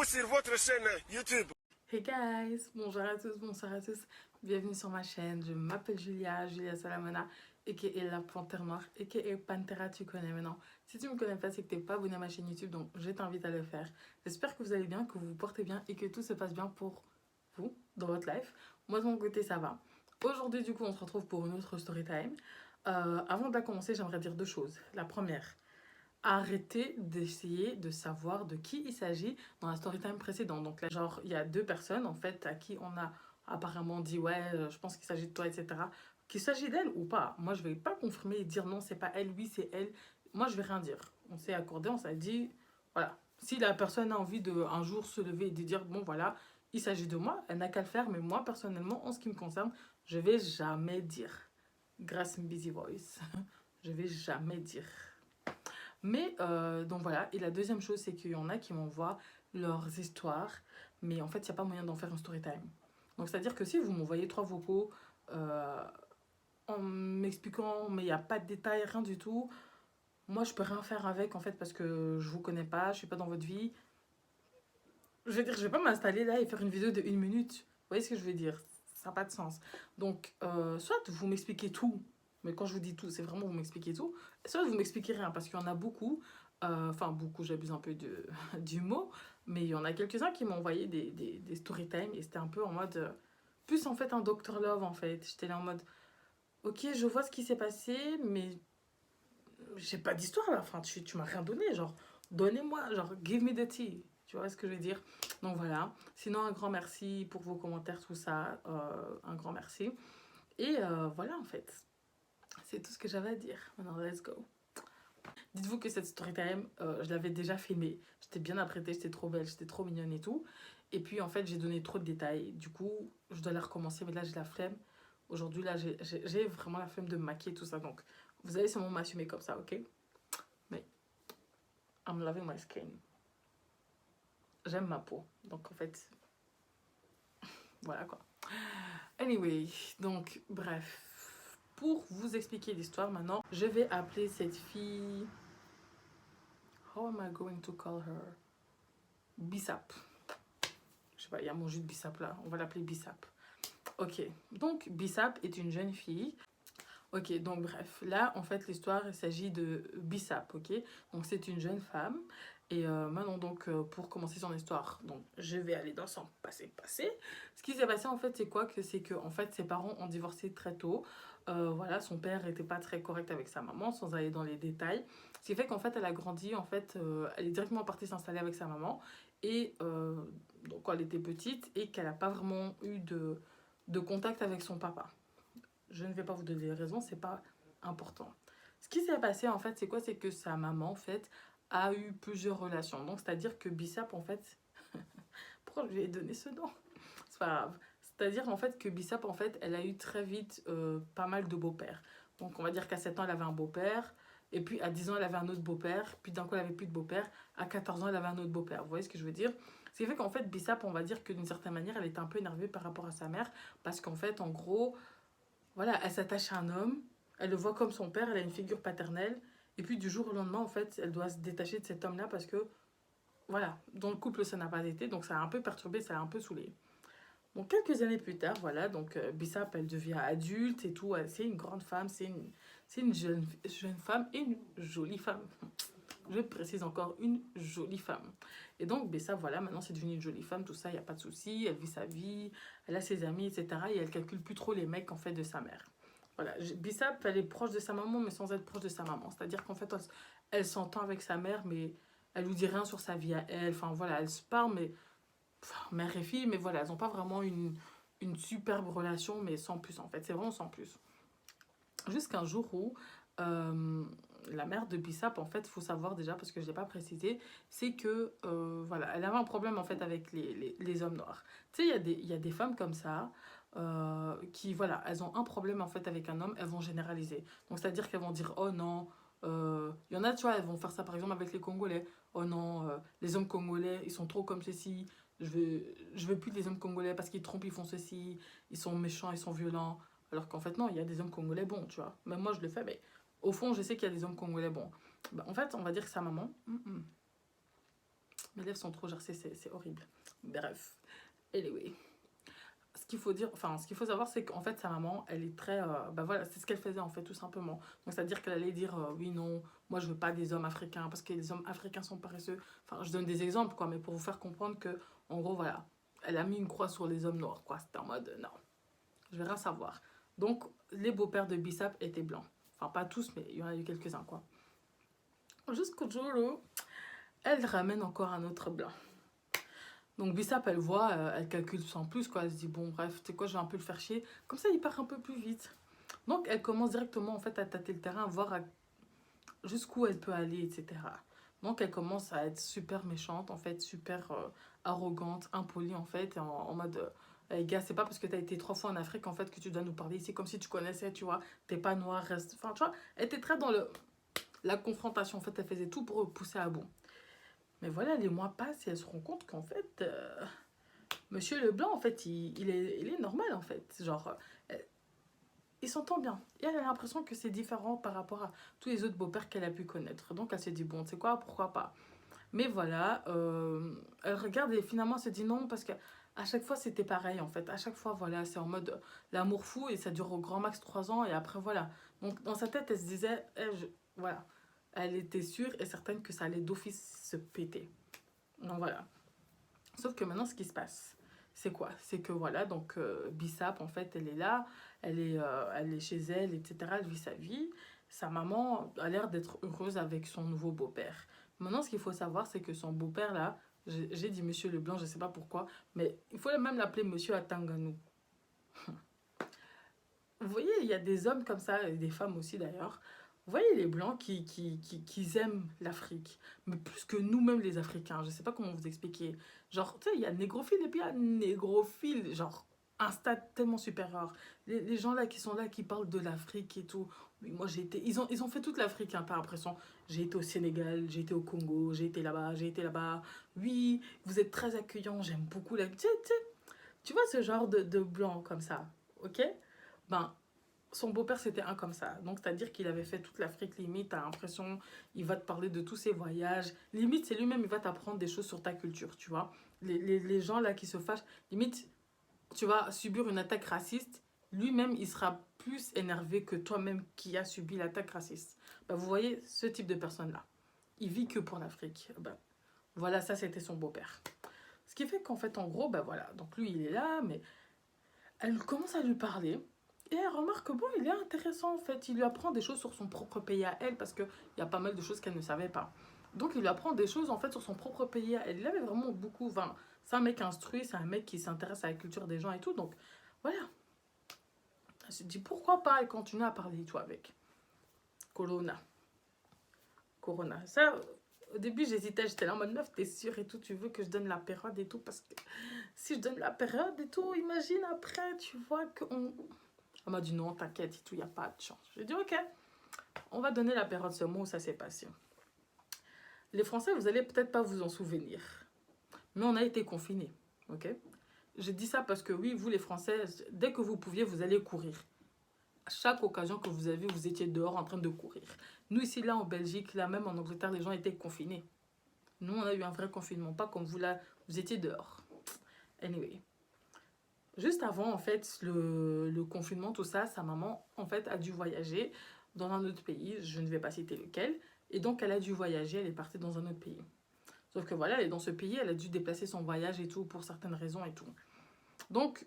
Abonnez-vous sur votre chaîne YouTube. Hey guys, bonjour à tous, bonsoir à tous, bienvenue sur ma chaîne, je m'appelle Julia Salamana, aka La Panthère Noire, aka Pantera, tu connais maintenant. Si tu me connais pas, c'est que t'es pas abonné à ma chaîne YouTube, donc je t'invite à le faire. J'espère que vous allez bien, que vous vous portez bien et que tout se passe bien pour vous, dans votre life. Moi de mon côté, ça va. Aujourd'hui, du coup, on se retrouve pour une autre story time. Avant de la commencer, j'aimerais dire deux choses. La première, arrêtez d'essayer de savoir de qui il s'agit dans la story time précédente. Donc là, genre, il y a deux personnes, en fait, à qui on a apparemment dit, ouais, je pense qu'il s'agit de toi, etc. Qu'il s'agit d'elle ou pas. Moi, je vais pas confirmer et dire non, c'est pas elle, oui, c'est elle. Moi, je vais rien dire. On s'est accordé, on s'est dit, voilà. Si la personne a envie de un jour se lever et de dire, bon, voilà, il s'agit de moi, elle n'a qu'à le faire. Mais moi, personnellement, en ce qui me concerne, je vais jamais dire. Grâce à Busy Voice, je vais jamais dire. Mais donc voilà, et la deuxième chose, c'est qu'il y en a qui m'envoient leurs histoires, mais en fait, il n'y a pas moyen d'en faire un story time. Donc c'est-à-dire que si vous m'envoyez 3 vocaux euh, en m'expliquant, mais il n'y a pas de détails, rien du tout, moi je peux rien faire avec en fait parce que je vous connais pas, je suis pas dans votre vie. Je veux dire, je vais pas m'installer là et faire une vidéo de 1 minute. Vous voyez ce que je veux dire? Ça n'a pas de sens. Donc, soit vous m'expliquez tout, mais quand je vous dis tout, c'est vraiment vous m'expliquez tout, soit vous m'expliquez rien, parce qu'il y en a beaucoup, enfin beaucoup, j'abuse un peu du mot, mais il y en a quelques-uns qui m'ont envoyé des story time et c'était un peu en mode, plus en fait un Doctor Love en fait. J'étais là en mode, ok, je vois ce qui s'est passé, mais j'ai pas d'histoire là, enfin, tu m'as rien donné, genre, donnez-moi, genre, give me the tea, tu vois ce que je veux dire. Donc voilà, sinon un grand merci pour vos commentaires, tout ça, un grand merci. Et voilà en fait, c'est tout ce que j'avais à dire. Maintenant, let's go. Dites-vous que cette story time, je l'avais déjà filmée, j'étais bien apprêtée, j'étais trop belle, j'étais trop mignonne et tout. Et puis en fait, j'ai donné trop de détails, du coup, je dois la recommencer, mais là j'ai la flemme. Aujourd'hui, là, j'ai vraiment la flemme de me maquiller, tout ça, donc vous allez seulement m'assumer comme ça, ok? Mais I'm loving my skin. J'aime ma peau. Donc en fait, voilà quoi. Anyway, donc bref. Pour vous expliquer l'histoire maintenant, je vais appeler cette fille... How am I going to call her? Bissap. Je sais pas, il y a mon jus de Bissap là. On va l'appeler Bissap. Ok, donc Bissap est une jeune fille. Ok, donc bref, là en fait l'histoire il s'agit de Bissap, ok? Donc c'est une jeune femme et maintenant donc pour commencer son histoire, donc je vais aller dans son passé. Ce qui s'est passé en fait c'est quoi? C'est que en fait ses parents ont divorcé très tôt. Voilà, son père était pas très correct avec sa maman, sans aller dans les détails. Ce qui fait qu'en fait elle a grandi, en fait elle est directement partie s'installer avec sa maman et donc quand elle était petite et qu'elle n'a pas vraiment eu de contact avec son papa. Je ne vais pas vous donner les raisons, c'est pas important. Ce qui s'est passé en fait, c'est quoi? C'est que sa maman en fait a eu plusieurs relations. Donc c'est-à-dire que Bissap en fait, pourquoi je lui ai donné ce nom? C'est pas grave. C'est-à-dire en fait que Bissap en fait, elle a eu très vite pas mal de beaux-pères. Donc on va dire qu'à 7 ans elle avait un beau-père, et puis à 10 ans elle avait un autre beau-père, puis d'un coup elle avait plus de beau-père, à 14 ans elle avait un autre beau-père. Vous voyez ce que je veux dire? Ce qui fait qu'en fait Bissap, on va dire que d'une certaine manière elle était un peu énervée par rapport à sa mère, parce qu'en fait en gros voilà, elle s'attache à un homme, elle le voit comme son père, elle a une figure paternelle, et puis du jour au lendemain, en fait, elle doit se détacher de cet homme-là parce que, voilà, dans le couple, ça n'a pas été, donc ça a un peu perturbé, ça a un peu saoulé. Donc quelques années plus tard, voilà, donc Bissap, elle devient adulte et tout, c'est une grande femme, c'est une jeune femme et une jolie femme. Je précise encore, une jolie femme. Et donc, Bessa, voilà, maintenant c'est devenu une jolie femme, tout ça, il n'y a pas de souci, elle vit sa vie, elle a ses amis, etc. Et elle calcule plus trop les mecs, en fait, de sa mère. Voilà, Bissap, elle est proche de sa maman, mais sans être proche de sa maman. C'est-à-dire qu'en fait, elle s'entend avec sa mère, mais elle lui dit rien sur sa vie à elle. Enfin, voilà, elle se parle, mais mère et fille, mais voilà, elles n'ont pas vraiment une superbe relation, mais sans plus, en fait. C'est vraiment sans plus. Jusqu'un jour où la mère de Bissap, en fait, il faut savoir déjà, parce que je ne l'ai pas précisé, c'est que, voilà, elle avait un problème, en fait, avec les hommes noirs. Tu sais, il y a des femmes comme ça, qui, voilà, elles ont un problème, en fait, avec un homme, elles vont généraliser. Donc, c'est-à-dire qu'elles vont dire, oh non, il y en a, tu vois, elles vont faire ça, par exemple, avec les Congolais. Oh non, les hommes congolais, ils sont trop comme ceci. Je veux plus les hommes congolais parce qu'ils trompent, ils font ceci. Ils sont méchants, ils sont violents. Alors qu'en fait, non, il y a des hommes congolais bons, tu vois. Même moi, je le fais, mais au fond, je sais qu'il y a des hommes congolais bons. Bah, en fait, on va dire que sa maman, Mes lèvres sont trop gercées, c'est horrible. Bref, anyway. Ce qu'il faut dire, enfin, ce qu'il faut savoir, c'est qu'en fait, sa maman, elle est très. Bah voilà, c'est ce qu'elle faisait, en fait, tout simplement. Donc, c'est-à-dire qu'elle allait dire oui, non, moi, je veux pas des hommes africains parce que les hommes africains sont paresseux. Enfin, je donne des exemples, quoi, mais pour vous faire comprendre que, en gros, voilà, elle a mis une croix sur les hommes noirs, quoi. C'était en mode non, je vais rien savoir. Donc, les beaux-pères de Bissap étaient blancs. Enfin, pas tous, mais il y en a eu quelques-uns, quoi. Jusqu'au jour où elle ramène encore un autre blanc. Donc Bissap, elle voit, elle calcule sans plus, quoi. Elle se dit, bon, bref, tu sais quoi, je vais un peu le faire chier. Comme ça, il part un peu plus vite. Donc, elle commence directement, en fait, à tâter le terrain, voir jusqu'où elle peut aller, etc. Donc, elle commence à être super méchante, en fait, super arrogante, impolie, en fait, en mode... Hey, gars, c'est pas parce que t'as été 3 fois en Afrique, en fait, que tu dois nous parler. C'est comme si tu connaissais, tu vois. T'es pas noir, reste... Enfin, tu vois, elle était très dans la confrontation. En fait, elle faisait tout pour pousser à bout. Mais voilà, les mois passent et elle se rend compte qu'en fait, Monsieur Leblanc, en fait, il est normal, en fait. Genre, il s'entend bien. Et elle a l'impression que c'est différent par rapport à tous les autres beaux-pères qu'elle a pu connaître. Donc, elle s'est dit, bon, tu sais quoi, pourquoi pas. Mais voilà, elle regarde et finalement, elle se dit non, parce que à chaque fois, c'était pareil, en fait. À chaque fois, voilà, c'est en mode l'amour fou et ça dure au grand max 3 ans et après, voilà. Donc, dans sa tête, elle se disait, voilà. Elle était sûre et certaine que ça allait d'office se péter. Donc, voilà. Sauf que maintenant, ce qui se passe, c'est quoi? C'est que voilà, donc Bissap, en fait, elle est là, elle est chez elle, etc. Elle vit sa vie. Sa maman a l'air d'être heureuse avec son nouveau beau-père. Maintenant, ce qu'il faut savoir, c'est que son beau-père, là, j'ai dit Monsieur Leblanc, je sais pas pourquoi, mais il faut même l'appeler Monsieur Atanganou. Vous voyez, il y a des hommes comme ça, et des femmes aussi d'ailleurs. Vous voyez les Blancs qui aiment l'Afrique, mais plus que nous-mêmes les Africains. Je sais pas comment vous expliquer. Genre, tu sais, il y a négrophile et puis il y a négrophile, genre un stade tellement supérieur. Les gens là qui sont là, qui parlent de l'Afrique et tout. Oui, moi j'ai été. Ils ont fait toute l'Afrique, hein, t'as l'impression. J'ai été au Sénégal, j'ai été au Congo, j'ai été là-bas, j'ai été là-bas. Oui, vous êtes très accueillants, j'aime beaucoup la. Tu vois ce genre de blanc comme ça, ok? Ben, son beau-père, c'était un comme ça. Donc, c'est-à-dire qu'il avait fait toute l'Afrique, limite, t'as l'impression, il va te parler de tous ses voyages. Limite, c'est lui-même, il va t'apprendre des choses sur ta culture, tu vois. Les gens là qui se fâchent, limite, tu vas subir une attaque raciste. Lui-même, il sera plus énervé que toi-même qui as subi l'attaque raciste. Ben, vous voyez ce type de personne-là. Il vit que pour l'Afrique. Ben, voilà, ça, c'était son beau-père. Ce qui fait qu'en fait, en gros, ben voilà. Donc, lui, il est là, mais elle commence à lui parler. Et elle remarque que bon, il est intéressant en fait. Il lui apprend des choses sur son propre pays à elle parce qu'il y a pas mal de choses qu'elle ne savait pas. Donc il lui apprend des choses en fait sur son propre pays à elle. Il avait vraiment beaucoup. Enfin, c'est un mec instruit, c'est un mec qui s'intéresse à la culture des gens et tout. Donc voilà. Elle se dit pourquoi pas elle continue à parler tout avec. Corona. Corona. Ça, au début j'hésitais, j'étais là en mode meuf, t'es sûre et tout, tu veux que je donne la période et tout parce que si je donne la période et tout, imagine après, tu vois qu'on. Elle m'a dit non, t'inquiète et tout, il n'y a pas de chance. J'ai dit ok, on va donner la période seulement où ça s'est passé. Les Français, vous allez peut-être pas vous en souvenir, mais on a été confinés, ok? J'ai dit ça parce que oui, vous les Français, dès que vous pouviez, vous allez courir. À chaque occasion que vous avez, vous étiez dehors en train de courir. Nous ici, là en Belgique, là même en Angleterre, les gens étaient confinés. Nous, on a eu un vrai confinement, pas comme vous là, vous étiez dehors. Anyway. Juste avant, en fait, le confinement, tout ça, sa maman, en fait, a dû voyager dans un autre pays. Je ne vais pas citer lequel. Et donc, elle a dû voyager, elle est partie dans un autre pays. Sauf que voilà, elle est dans ce pays, elle a dû déplacer son voyage et tout pour certaines raisons et tout. Donc,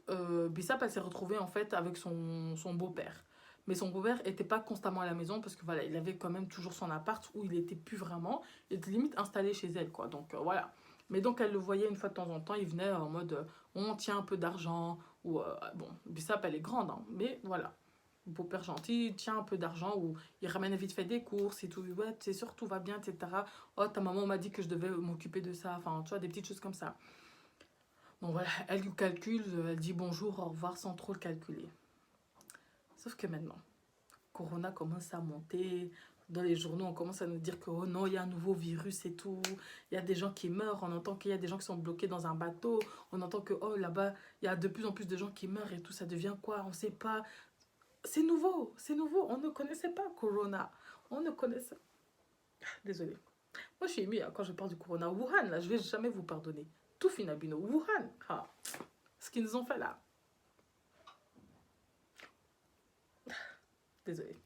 Bissap, elle s'est retrouvée en fait avec son beau-père. Mais son beau-père n'était pas constamment à la maison parce que voilà, il avait quand même toujours son appart où il était plus vraiment. Il était limite installé chez elle, quoi. Donc voilà. Mais donc, elle le voyait une fois de temps en temps, il venait en mode on tient un peu d'argent. Ou bon, Bissap, elle est grande, hein, mais voilà. Beau-père gentil, tient un peu d'argent ou il ramène vite fait des courses et tout. Ouais, c'est sûr, tout va bien, etc. Oh, ta maman m'a dit que je devais m'occuper de ça. Enfin, tu vois, des petites choses comme ça. Bon voilà, elle calcule, elle dit bonjour, au revoir sans trop le calculer. Sauf que maintenant, Corona commence à monter. Dans les journaux, on commence à nous dire que oh non, il y a un nouveau virus et tout. Il y a des gens qui meurent. On entend qu'il y a des gens qui sont bloqués dans un bateau. On entend que oh là-bas, il y a de plus en plus de gens qui meurent et tout. Ça devient quoi? On ne sait pas. C'est nouveau, c'est nouveau. On ne connaissait pas Corona. On ne connaissait. Désolée. Moi, je suis émue hein, quand je parle du corona. Wuhan, là, je vais jamais vous pardonner. Tout finabino. Wuhan, ah, ce qu'ils nous ont fait là. Désolée.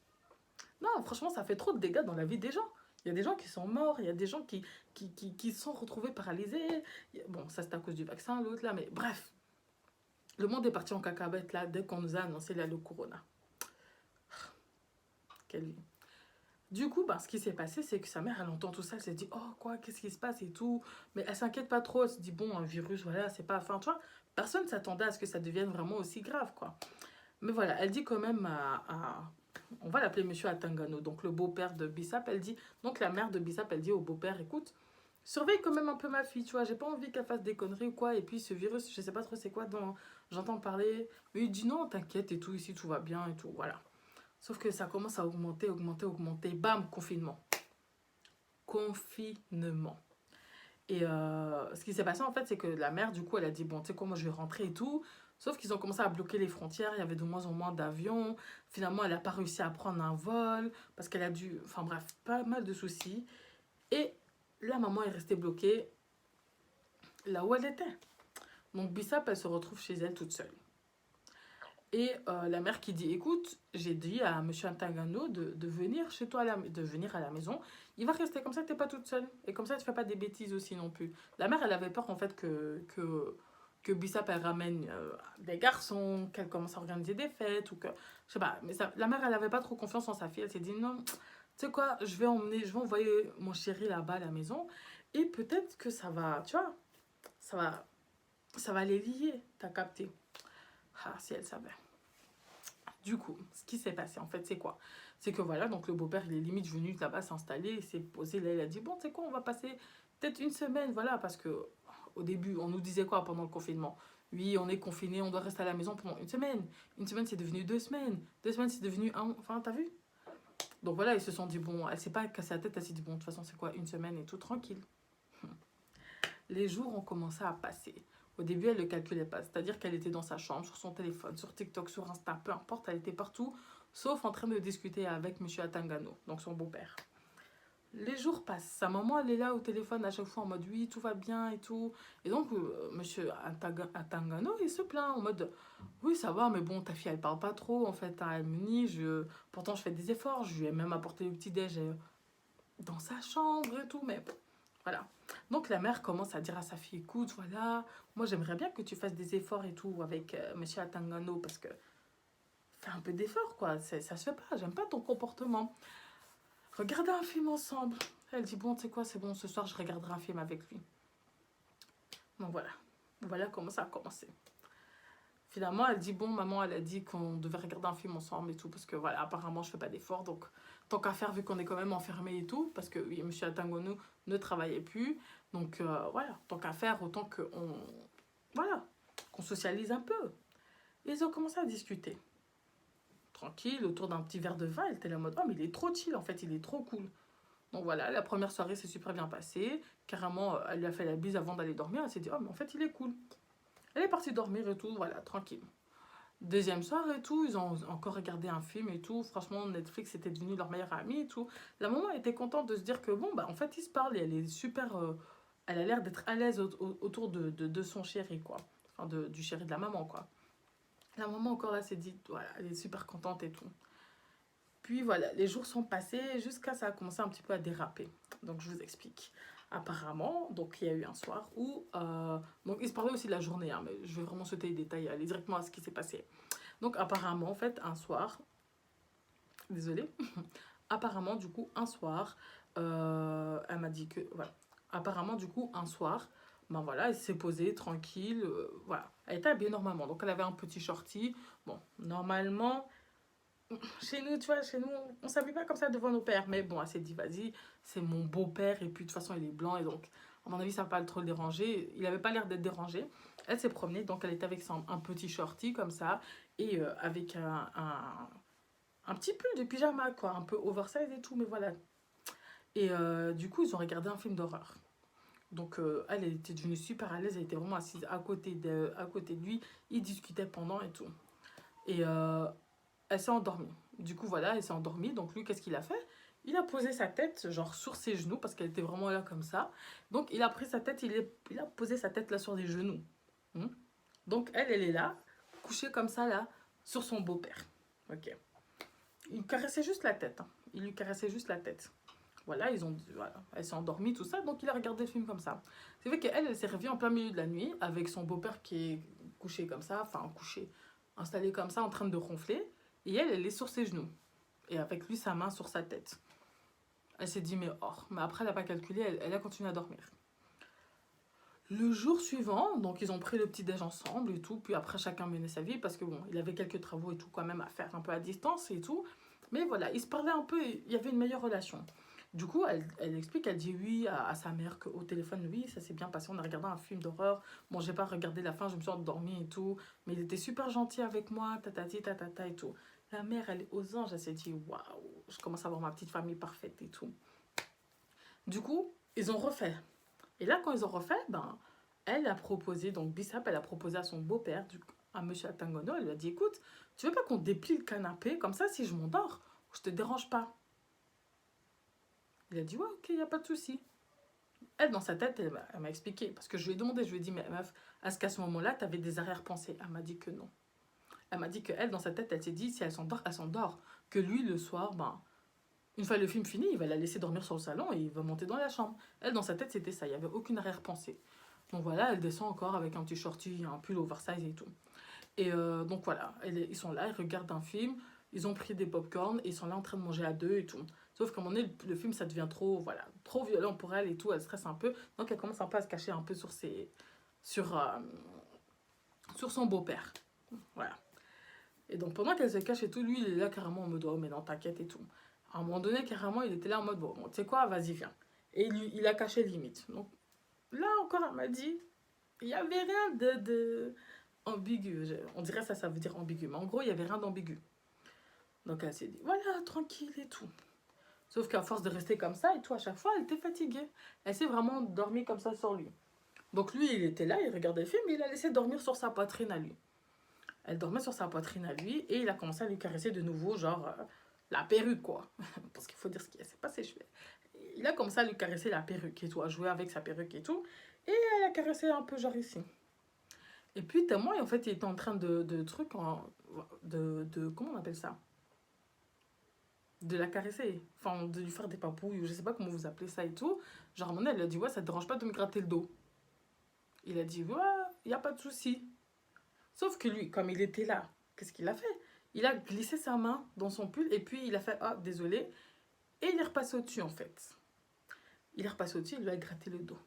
Non, franchement, ça fait trop de dégâts dans la vie des gens. Il y a des gens qui sont morts, il y a des gens qui se sont retrouvés paralysés. Bon, ça c'est à cause du vaccin, l'autre là, mais bref. Le monde est parti en cacahuète là dès qu'on nous a annoncé là, le corona. Quelle vie. Du coup, bah, ce qui s'est passé, c'est que sa mère, elle entend tout ça, elle s'est dit, oh quoi, qu'est-ce qui se passe et tout. Mais elle s'inquiète pas trop, elle se dit, bon, un virus, voilà, c'est pas. Enfin, tu vois, personne s'attendait à ce que ça devienne vraiment aussi grave, quoi. Mais voilà, elle dit quand même on va l'appeler monsieur Atangano, donc le beau-père de Bissap, elle dit, donc la mère de Bissap, elle dit au beau-père, écoute, surveille quand même un peu ma fille, tu vois, j'ai pas envie qu'elle fasse des conneries ou quoi, et puis ce virus, je sais pas trop c'est quoi dont j'entends parler, mais il dit non, t'inquiète et tout, ici tout va bien et tout, voilà. Sauf que ça commence à augmenter, augmenter, augmenter, bam, confinement. Confinement. Et ce qui s'est passé en fait, c'est que la mère, du coup, elle a dit, bon, tu sais quoi, moi je vais rentrer et tout. Sauf qu'ils ont commencé à bloquer les frontières, il y avait de moins en moins d'avions. Finalement, elle n'a pas réussi à prendre un vol parce qu'elle a dû. Enfin bref, pas mal de soucis. Et la maman est restée bloquée là où elle était. Donc Bissap, elle se retrouve chez elle toute seule. Et la mère qui dit, écoute, j'ai dit à monsieur Antagano de venir chez toi, de venir à la maison. Il va rester comme ça, t'es pas toute seule. Et comme ça, tu fais pas des bêtises aussi non plus. La mère, elle avait peur en fait que Bissap, elle ramène des garçons, qu'elle commence à organiser des fêtes ou que... Je sais pas, mais ça, la mère, elle avait pas trop confiance en sa fille. Elle s'est dit, non, tu sais quoi, je vais envoyer mon chéri là-bas à la maison. Et peut-être que ça va, tu vois, ça va, ça va les lier, t'as capté. Ah, si elle savait. Du coup, ce qui s'est passé en fait, c'est quoi? C'est que voilà, donc le beau-père, il est limite venu là-bas s'installer, il s'est posé là, il a dit, bon, tu sais quoi, on va passer peut-être une semaine, voilà, parce que au début, on nous disait quoi pendant le confinement? Oui, on est confiné, on doit rester à la maison pendant une semaine. Une semaine, c'est devenu 2 semaines. 2 semaines, c'est devenu un... Enfin, t'as vu? Donc voilà, ils se sont dit, bon, elle s'est pas cassé la tête, elle s'est dit, bon, de toute façon, c'est quoi, une semaine et tout, tranquille. Les jours ont commencé à passer. Au début, elle ne le calculait pas. C'est-à-dire qu'elle était dans sa chambre, sur son téléphone, sur TikTok, sur Insta, peu importe, elle était partout, sauf en train de discuter avec monsieur Atangano, donc son beau-père. Les jours passent. Sa maman, elle est là au téléphone à chaque fois en mode oui, tout va bien et tout. Et donc, monsieur Atangano, il se plaint en mode oui, ça va, mais bon, ta fille, elle parle pas trop. En fait, hein, elle me nie. Pourtant, je fais des efforts. Je lui ai même apporté le petit-déj dans sa chambre et tout. Mais voilà. Donc la mère commence à dire à sa fille, écoute, voilà, moi j'aimerais bien que tu fasses des efforts et tout avec monsieur Atangano parce que fais un peu d'efforts quoi, ça se fait pas, j'aime pas ton comportement. Regardez un film ensemble. Elle dit, bon, tu sais quoi, c'est bon, ce soir je regarderai un film avec lui. Donc voilà, voilà comment ça a commencé. Finalement, elle dit, bon, maman, elle a dit qu'on devait regarder un film ensemble et tout, parce que voilà, apparemment, je fais pas d'efforts, donc tant qu'à faire, vu qu'on est quand même enfermé et tout, parce que oui, monsieur Atangono ne travaillait plus, donc voilà, tant qu'à faire, autant qu'on voilà, qu'on socialise un peu. Et ils ont commencé à discuter. Tranquille, autour d'un petit verre de vin, elle était là en mode, oh, mais il est trop chill, en fait, il est trop cool. Donc voilà, la première soirée s'est super bien passée. Carrément, elle lui a fait la bise avant d'aller dormir, elle s'est dit, oh, mais en fait, il est cool. Elle est partie dormir et tout, voilà, tranquille. Deuxième soir et tout, ils ont encore regardé un film et tout. Franchement, Netflix était devenu leur meilleur ami et tout. La maman était contente de se dire que bon, bah en fait, ils se parlent et elle est super. Elle a l'air d'être à l'aise autour de son chéri, quoi. Enfin, du chéri de la maman, quoi. La maman, encore là, s'est dit, voilà, elle est super contente et tout. Puis voilà, les jours sont passés jusqu'à ça a commencé un petit peu à déraper. Donc, je vous explique. Apparemment, donc il y a eu un soir où. Donc, ils se parlaient aussi de la journée, hein, mais je vais vraiment sauter les détails, aller directement à ce qui s'est passé. Donc apparemment, en fait, un soir, désolée, apparemment, du coup, un soir, elle m'a dit que, voilà, apparemment, du coup, un soir, ben voilà, elle s'est posée tranquille, voilà, elle était habillée normalement, donc elle avait un petit shorty, bon, normalement, chez nous, tu vois, chez nous, on s'habille pas comme ça devant nos pères, mais bon, elle s'est dit, vas-y, c'est mon beau-père, et puis de toute façon, il est blanc, et donc, à mon avis, ça va pas trop le déranger, il avait pas l'air d'être dérangé, elle s'est promenée, donc elle était avec un petit shorty, comme ça, et avec un petit pull de pyjama, quoi, un peu oversize et tout, mais voilà. Et du coup, ils ont regardé un film d'horreur. Donc, elle était devenue super à l'aise, elle était vraiment assise à côté de lui, ils discutaient pendant et tout. Et elle s'est endormie. Du coup, voilà, elle s'est endormie, donc lui, qu'est-ce qu'il a fait? Il a posé sa tête, genre, sur ses genoux, parce qu'elle était vraiment là comme ça. Donc, il a pris sa tête, il a posé sa tête là sur les genoux. Hmm. Donc, elle est là, couchée comme ça, là, sur son beau-père. Ok. Il caressait juste la tête. Hein. Il lui caressait juste la tête. Voilà, voilà, elle s'est endormie, tout ça, donc il a regardé le film comme ça. C'est vrai qu'elle, elle s'est réveillée en plein milieu de la nuit, avec son beau-père qui est couché comme ça, enfin couché, installé comme ça, en train de ronfler, et elle est sur ses genoux, et avec lui sa main sur sa tête. Elle s'est dit, mais après elle n'a pas calculé, elle a continué à dormir. Le jour suivant, donc ils ont pris le petit-déj ensemble et tout, puis après chacun menait sa vie, parce que bon, il avait quelques travaux et tout quand même à faire un peu à distance et tout, mais voilà, ils se parlaient un peu, il y avait une meilleure relation. Du coup, elle explique, elle dit oui à sa mère qu'au téléphone, oui, ça s'est bien passé, on a regardé un film d'horreur, bon, j'ai pas regardé la fin, je me suis endormie et tout, mais il était super gentil avec moi, tatati, tatata et tout. La mère, elle est aux anges, elle s'est dit, waouh, je commence à avoir ma petite famille parfaite et tout. Du coup, ils ont refait. Et là, quand ils ont refait, ben, elle a proposé, donc Bissap, elle a proposé à son beau-père, à monsieur Atangono, elle lui a dit, écoute, tu veux pas qu'on déplie le canapé, comme ça, si je m'endors, je te dérange pas. Il a dit, ouais, ok, y a pas de souci. Elle, dans sa tête, elle m'a expliqué, parce que je lui ai demandé, je lui ai dit, mais meuf, est-ce qu'à ce moment-là, tu avais des arrière-pensées? Elle m'a dit que non. Elle m'a dit qu'elle, dans sa tête, elle s'est dit, si elle s'endort, elle s'endort. Que lui, le soir, ben, une fois le film fini, il va la laisser dormir sur le salon et il va monter dans la chambre. Elle, dans sa tête, c'était ça, il n'y avait aucune arrière-pensée. Donc voilà, elle descend encore avec un petit shorty, un pull oversize et tout. Et donc voilà, ils sont là, ils regardent un film, ils ont pris des pop-corn, ils sont là en train de manger à deux et tout. Sauf qu'à un moment donné, le film, ça devient trop, voilà, trop violent pour elle et tout, elle stresse un peu. Donc elle commence un peu à se cacher un peu sur, euh, sur son beau-père. Voilà. Et donc pendant qu'elle se cache et tout, lui, il est là carrément en mode, oh mais non, t'inquiète et tout. À un moment donné, carrément, il était là en mode, bon, tu sais quoi, vas-y, viens. Et il a caché limite. Donc là encore, elle m'a dit, il n'y avait rien de ambigu. On dirait ça, ça veut dire ambigu. Mais en gros, il n'y avait rien d'ambigu. Donc elle s'est dit, voilà, tranquille et tout. Sauf qu'à force de rester comme ça et tout, à chaque fois, elle était fatiguée. Elle s'est vraiment dormie comme ça sur lui. Donc lui, il était là, il regardait le film, et il a laissé dormir sur sa poitrine à lui. Elle dormait sur sa poitrine à lui, et il a commencé à lui caresser de nouveau, genre, la perruque, quoi. Parce qu'il faut dire ce qui c'est pas ses cheveux. Il a commencé à lui caresser la perruque et tout, à jouer avec sa perruque et tout. Et elle a caressé un peu, genre ici. Et puis, tellement, en fait, il était en train de trucs, comment on appelle ça? De la caresser, enfin de lui faire des papouilles, je sais pas comment vous appelez ça et tout. Genre, à un moment donné, elle a dit, ouais, ça te dérange pas de me gratter le dos? Il a dit, ouais, y a pas de souci. Sauf que lui, comme il était là, qu'est-ce qu'il a fait? Il a glissé sa main dans son pull et puis il a fait, ah, désolé. Et il est repassé au-dessus, en fait. Il est repassé au-dessus, il lui a gratté le dos.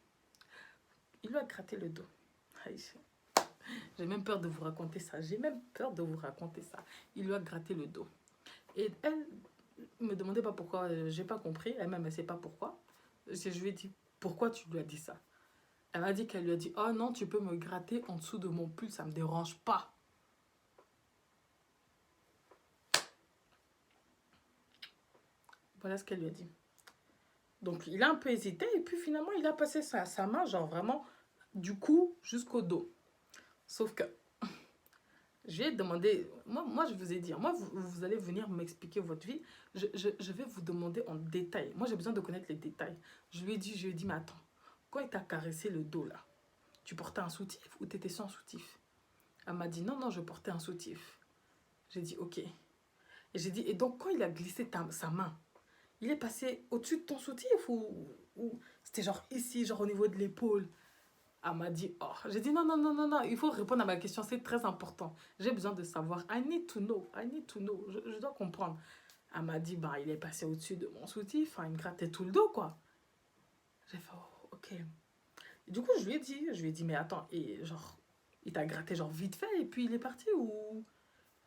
Il lui a gratté le dos. J'ai même peur de vous raconter ça. J'ai même peur de vous raconter ça. Il lui a gratté le dos. Et elle me demandait pas pourquoi, j'ai pas compris. Elle-même, elle sait pas pourquoi. Je lui ai dit, pourquoi tu lui as dit ça? Elle m'a dit qu'elle lui a dit, oh non, tu peux me gratter en dessous de mon pull, ça me dérange pas. Voilà ce qu'elle lui a dit. Donc il a un peu hésité et puis finalement il a passé sa main, genre vraiment du cou jusqu'au dos. Sauf que j'ai demandé, moi je vous ai dit, moi vous allez venir m'expliquer votre vie, je vais vous demander en détail. Moi j'ai besoin de connaître les détails. Je lui ai dit, mais attends, quand il t'a caressé le dos là, tu portais un soutif ou t'étais sans soutif? Elle m'a dit, non, non, je portais un soutif. J'ai dit, ok. Et j'ai dit, et donc quand il a glissé sa main, il est passé au-dessus de ton soutif ou c'était genre ici, genre au niveau de l'épaule? Elle m'a dit, oh, j'ai dit non, non, non, non, non, il faut répondre à ma question, c'est très important. J'ai besoin de savoir, I need to know, je dois comprendre. Elle m'a dit, bah, il est passé au-dessus de mon soutif, hein, il me grattait tout le dos, quoi. J'ai fait, oh, ok. Et du coup, je lui ai dit, mais attends, et genre, il t'a gratté genre vite fait et puis il est parti ou...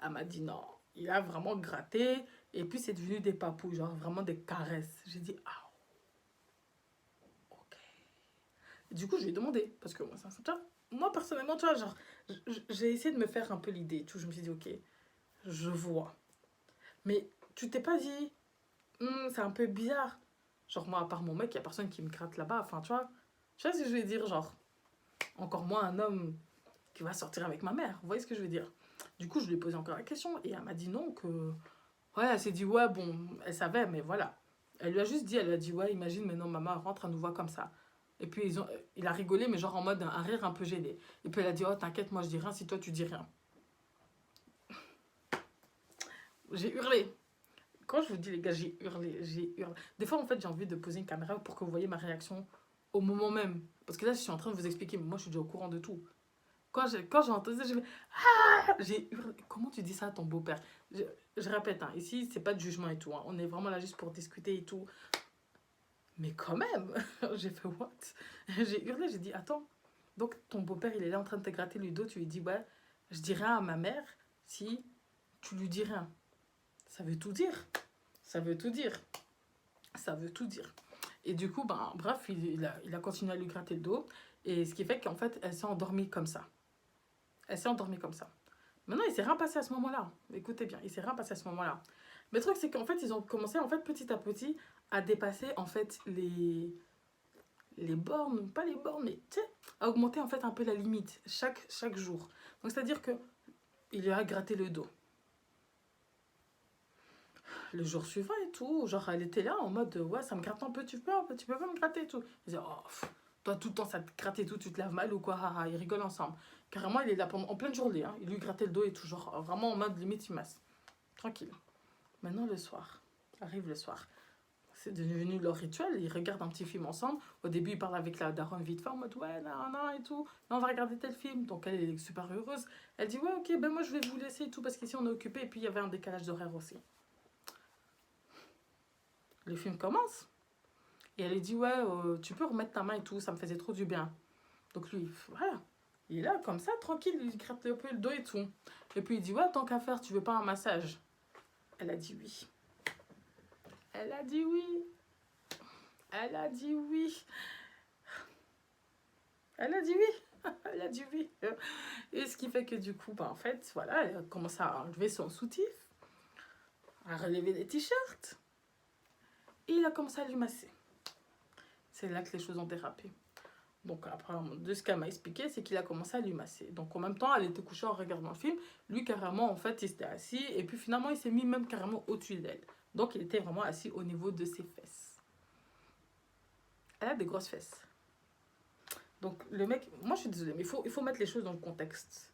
Elle m'a dit, non, il a vraiment gratté et puis c'est devenu des papouilles, genre vraiment des caresses. J'ai dit, ah, ok. Du coup, je lui ai demandé, parce que moi, moi personnellement, tu vois, genre, j'ai essayé de me faire un peu l'idée. Tu vois, je me suis dit, ok, je vois. Mais tu t'es pas dit, c'est un peu bizarre. Genre, moi, à part mon mec, il y a personne qui me gratte là-bas. Enfin, tu vois ce que je veux dire, genre, encore moins un homme qui va sortir avec ma mère. Vous voyez ce que je veux dire? Du coup, je lui ai posé encore la question et elle m'a dit non, que. Ouais, elle s'est dit, ouais, bon, elle savait, mais voilà. Elle lui a juste dit, elle lui a dit, ouais, imagine maintenant maman rentre, elle nous voit comme ça. Et puis il a rigolé, mais genre en mode un rire un peu gêné. Et puis elle a dit, oh t'inquiète, moi je dis rien si toi tu dis rien. J'ai hurlé. Quand je vous dis les gars, j'ai hurlé, j'ai hurlé. Des fois en fait j'ai envie de poser une caméra pour que vous voyez ma réaction au moment même. Parce que là je suis en train de vous expliquer, mais moi je suis déjà au courant de tout. Quand j'ai entendu ça, j'ai hurlé. Comment tu dis ça à ton beau-père? Je répète, hein, ici c'est pas de jugement et tout. Hein. On est vraiment là juste pour discuter et tout. Mais quand même, j'ai fait what? J'ai hurlé, j'ai dit attends. Donc ton beau-père il est là en train de te gratter le dos, tu lui dis ouais, je dis rien à ma mère si tu lui dis rien. Ça veut tout dire. Ça veut tout dire. Ça veut tout dire. Et du coup, ben, bref, il a continué à lui gratter le dos. Et ce qui fait qu'en fait, elle s'est endormie comme ça. Elle s'est endormie comme ça. Maintenant, il s'est rien passé à ce moment-là. Écoutez bien, il s'est rien passé à ce moment-là. Mais le truc, c'est qu'en fait, ils ont commencé, en fait, petit à petit, à dépasser, en fait, les bornes, pas les bornes, mais tu sais, à augmenter, en fait, un peu la limite chaque jour. Donc, c'est-à-dire que il lui a gratté le dos. Le jour suivant et tout, genre, elle était là en mode, ouais, ça me gratte un peu, tu peux pas me gratter et tout. Il disait, oh, toi, tout le temps, ça te gratte et tout, tu te laves mal ou quoi, haha, ils rigolent ensemble. Carrément, il est là pendant, en pleine journée, hein, il lui grattait le dos et tout, genre, vraiment en mode limite, il masse. Tranquille. Maintenant, le soir, arrive le soir. C'est devenu leur rituel, ils regardent un petit film ensemble. Au début, ils parlent avec la daronne vite fait en mode, ouais, non, non, et tout. Là, on va regarder tel film. Donc, elle est super heureuse. Elle dit, ouais, ok, ben moi, je vais vous laisser et tout, parce qu'ici, on est occupé. Et puis, il y avait un décalage d'horaire aussi. Le film commence. Et elle lui dit, ouais, tu peux remettre ta main et tout, ça me faisait trop du bien. Donc lui, voilà, il est là comme ça, tranquille, il gratte un peu le dos et tout. Et puis il dit, ouais, tant qu'à faire, tu veux pas un massage? Elle a dit oui. Elle a dit oui. Elle a dit oui. Elle a dit oui. Elle a dit oui. Et ce qui fait que du coup, bah, en fait, voilà, elle a commencé à enlever son soutif, à relever les t-shirts. Et il a commencé à lui masser. C'est là que les choses ont dérapé. Donc après, de ce qu'elle m'a expliqué, c'est qu'il a commencé à lui masser. Donc en même temps, elle était couchée en regardant le film. Lui, carrément, en fait, il s'était assis. Et puis finalement, il s'est mis même carrément au-dessus d'elle. Donc il était vraiment assis au niveau de ses fesses. Elle a des grosses fesses. Donc le mec, moi je suis désolée, mais il faut mettre les choses dans le contexte.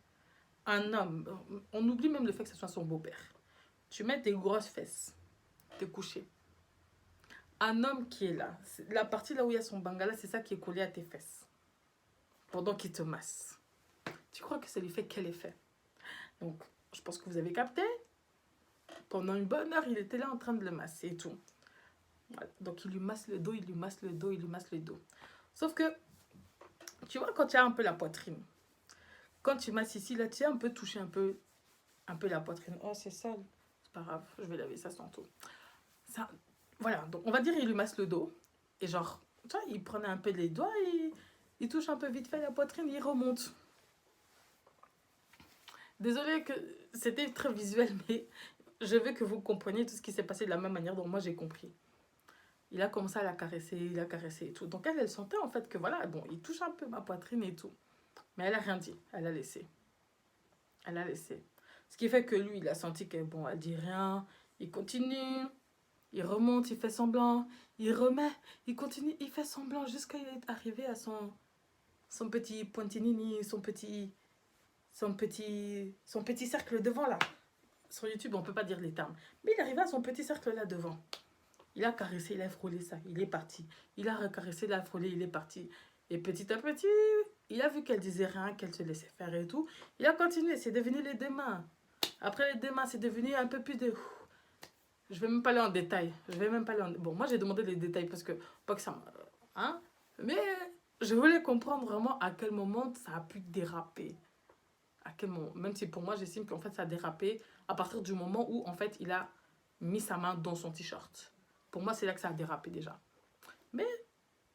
Un homme, on oublie même le fait que ce soit son beau-père. Tu mets des grosses fesses, t'es couché. Un homme qui est là, la partie là où il y a son bangala, c'est ça qui est collé à tes fesses. Pendant qu'il te masse. Tu crois que ça lui fait quel effet? Donc, je pense que vous avez capté. Pendant une bonne heure, il était là en train de le masser et tout. Voilà. Donc, il lui masse le dos, il lui masse le dos, il lui masse le dos. Sauf que, tu vois, quand tu as un peu la poitrine, quand tu masses ici, là, tu as un peu touché un peu la poitrine. Oh, c'est sale. C'est pas grave, je vais laver ça tantôt. Ça, voilà, donc on va dire il lui masse le dos. Et genre, tu vois, il prenait un peu les doigts, il touche un peu vite fait la poitrine, il remonte. Désolée que c'était très visuel, mais je veux que vous compreniez tout ce qui s'est passé de la même manière dont moi j'ai compris. Il a commencé à la caresser, il a caressé et tout. Donc elle sentait en fait que voilà, bon, il touche un peu ma poitrine et tout. Mais elle a rien dit, elle a laissé. Elle a laissé. Ce qui fait que lui, il a senti que bon, elle dit rien, il continue, il remonte, il fait semblant, il remet, il continue, il fait semblant jusqu'à il est arrivé à son petit pointinini, son petit cercle devant là. Sur YouTube, on ne peut pas dire les termes. Mais il est arrivé à son petit cercle là devant. Il a caressé, il a frôlé ça, il est parti. Il a recaressé, il a frôlé, il est parti. Et petit à petit, il a vu qu'elle disait rien, qu'elle se laissait faire et tout. Il a continué, c'est devenu les deux mains. Après les deux mains, c'est devenu un peu plus de... Je vais même pas aller en détail. Bon, moi j'ai demandé les détails parce que... Pas que ça... Hein? Mais je voulais comprendre vraiment à quel moment ça a pu déraper. À quel moment, même si pour moi j'estime qu'en fait ça a dérapé à partir du moment où en fait il a mis sa main dans son t-shirt. Pour moi c'est là que ça a dérapé déjà. Mais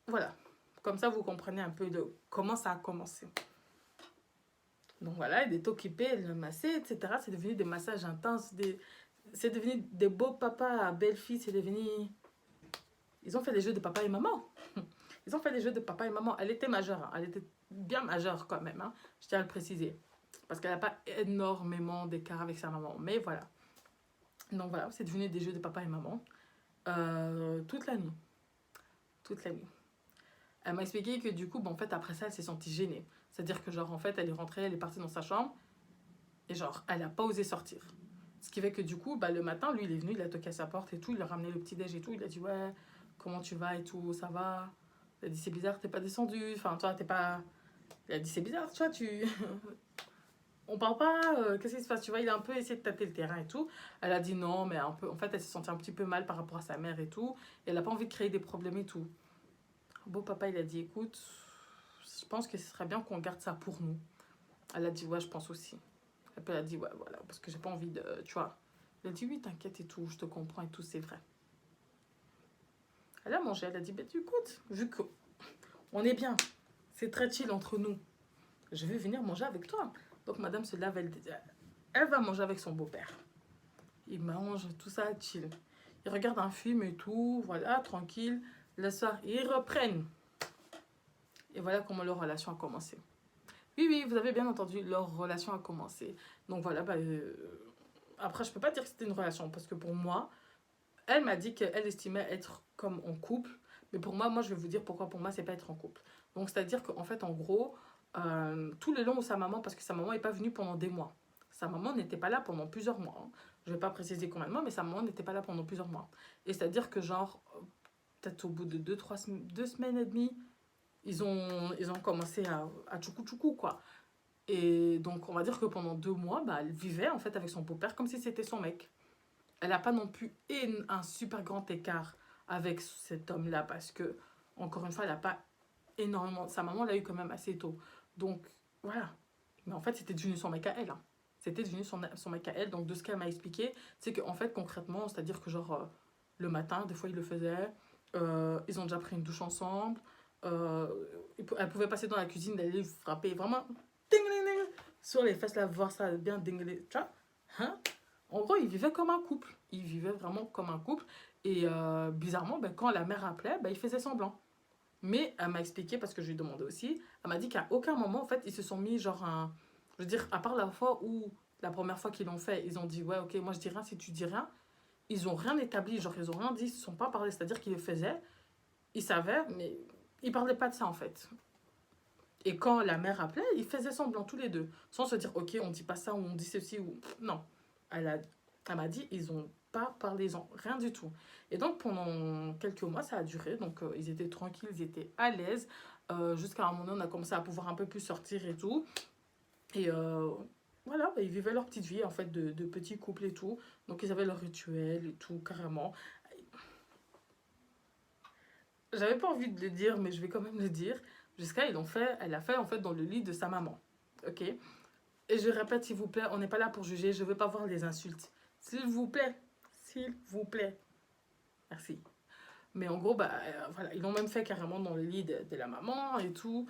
voilà, comme ça vous comprenez un peu de comment ça a commencé. Donc voilà, il est occupé, elle le massait, etc. C'est devenu des massages intenses, c'est devenu des beaux papas, belles filles, c'est devenu... Ils ont fait des jeux de papa et maman. Ils ont fait des jeux de papa et maman. Elle était majeure, hein. Elle était bien majeure quand même, hein. Je tiens à le préciser. Parce qu'elle n'a pas énormément d'écart avec sa maman. Mais voilà. Donc voilà, c'est devenu des jeux de papa et maman. toute la nuit. Toute la nuit. Elle m'a expliqué que du coup, en fait, après ça, elle s'est sentie gênée. C'est-à-dire que genre, en fait, elle est rentrée, elle est partie dans sa chambre et genre, elle n'a pas osé sortir. Ce qui fait que du coup, le matin, lui, il est venu, il a toqué à sa porte et tout, il a ramené le petit-déj et tout, il a dit, ouais, comment tu vas et tout, ça va? Il a dit, c'est bizarre, t'es pas descendu, enfin, toi, t'es pas... Il a dit, c'est bizarre, tu vois, tu... On parle pas, qu'est-ce qui se passe, tu vois, il a un peu essayé de tâter le terrain et tout. Elle a dit non, mais un peu, en fait, elle s'est sentie un petit peu mal par rapport à sa mère et tout, et elle a pas envie de créer des problèmes et tout. Beau papa, il a dit, écoute, je pense que ce serait bien qu'on garde ça pour nous. Elle a dit, ouais, je pense aussi. Et puis elle a dit, ouais, voilà, parce que j'ai pas envie de, tu vois. Elle a dit, oui, t'inquiète et tout, je te comprends et tout, c'est vrai. Elle a mangé, elle a dit, bah, écoute, vu qu'on est bien, c'est très chill entre nous, je vais venir manger avec toi. Donc madame se lave, elle va manger avec son beau-père. Il mange, tout ça, chill. Ils regardent un film et tout, voilà, tranquille. Le soir, ils reprennent. Et voilà comment leur relation a commencé. Oui, oui, vous avez bien entendu, leur relation a commencé. Donc voilà, après, je peux pas dire que c'était une relation, parce que pour moi, elle m'a dit qu'elle estimait être comme en couple. Mais pour moi, je vais vous dire pourquoi pour moi, c'est pas être en couple. Donc c'est-à-dire qu'en fait, en gros, tout le long où sa maman, parce que sa maman n'est pas venue pendant des mois. Sa maman n'était pas là pendant plusieurs mois. Hein. Je vais pas préciser combien de mois, mais sa maman n'était pas là pendant plusieurs mois. Et c'est-à-dire que genre, peut-être au bout de 2 semaines et demie, ils ont commencé à tchoukou tchoukou, quoi. Et donc, on va dire que pendant 2 mois, elle vivait en fait avec son beau-père comme si c'était son mec. Elle n'a pas non plus un super grand écart avec cet homme-là parce que, encore une fois, elle n'a pas énormément. Sa maman l'a eu quand même assez tôt. Donc, voilà. Mais en fait, c'était devenu son mec à elle. Hein. C'était devenu son mec à elle. Donc, de ce qu'elle m'a expliqué, c'est qu'en fait, concrètement, c'est-à-dire que, genre, le matin, des fois, il le faisait. Ils ont déjà pris une douche ensemble. Euh, Elle pouvait passer dans la cuisine, d'aller frapper vraiment ding, ding, ding, sur les fesses, là, voir ça bien dingler. Tu vois? Hein? En gros, ils vivaient comme un couple. Ils vivaient vraiment comme un couple. Et bizarrement, quand la mère appelait, il faisait semblant. Mais elle m'a expliqué, parce que je lui ai demandé aussi, elle m'a dit qu'à aucun moment, en fait, ils se sont mis genre un... Je veux dire, à part la fois où, la première fois qu'ils l'ont fait, ils ont dit, ouais, ok, moi je dis rien si tu dis rien. Ils ont rien établi, genre ils ont rien dit, ils se sont pas parlé. C'est-à-dire qu'ils le faisaient, ils savaient, mais ils parlaient pas de ça en fait. Et quand la mère appelait, ils faisaient semblant tous les deux, sans se dire, ok, on dit pas ça, ou on dit ceci, ou... Non. Elle, a, Elle m'a dit, ils ont pas parlé, rien du tout. Et donc, pendant quelques mois, ça a duré. Donc, ils étaient tranquilles, ils étaient à l'aise. Jusqu'à un moment, on a commencé à pouvoir un peu plus sortir et tout. Et voilà, ils vivaient leur petite vie, en fait, de petits couples et tout. Donc, ils avaient leur rituel et tout, carrément. J'avais pas envie de le dire, mais je vais quand même le dire. Jusqu'à, elle a fait, en fait, dans le lit de sa maman. Ok? Et je répète, s'il vous plaît, on n'est pas là pour juger. Je veux pas voir les insultes. S'il vous plaît. S'il vous plaît. Merci. Mais en gros, voilà, ils l'ont même fait carrément dans le lit de la maman et tout.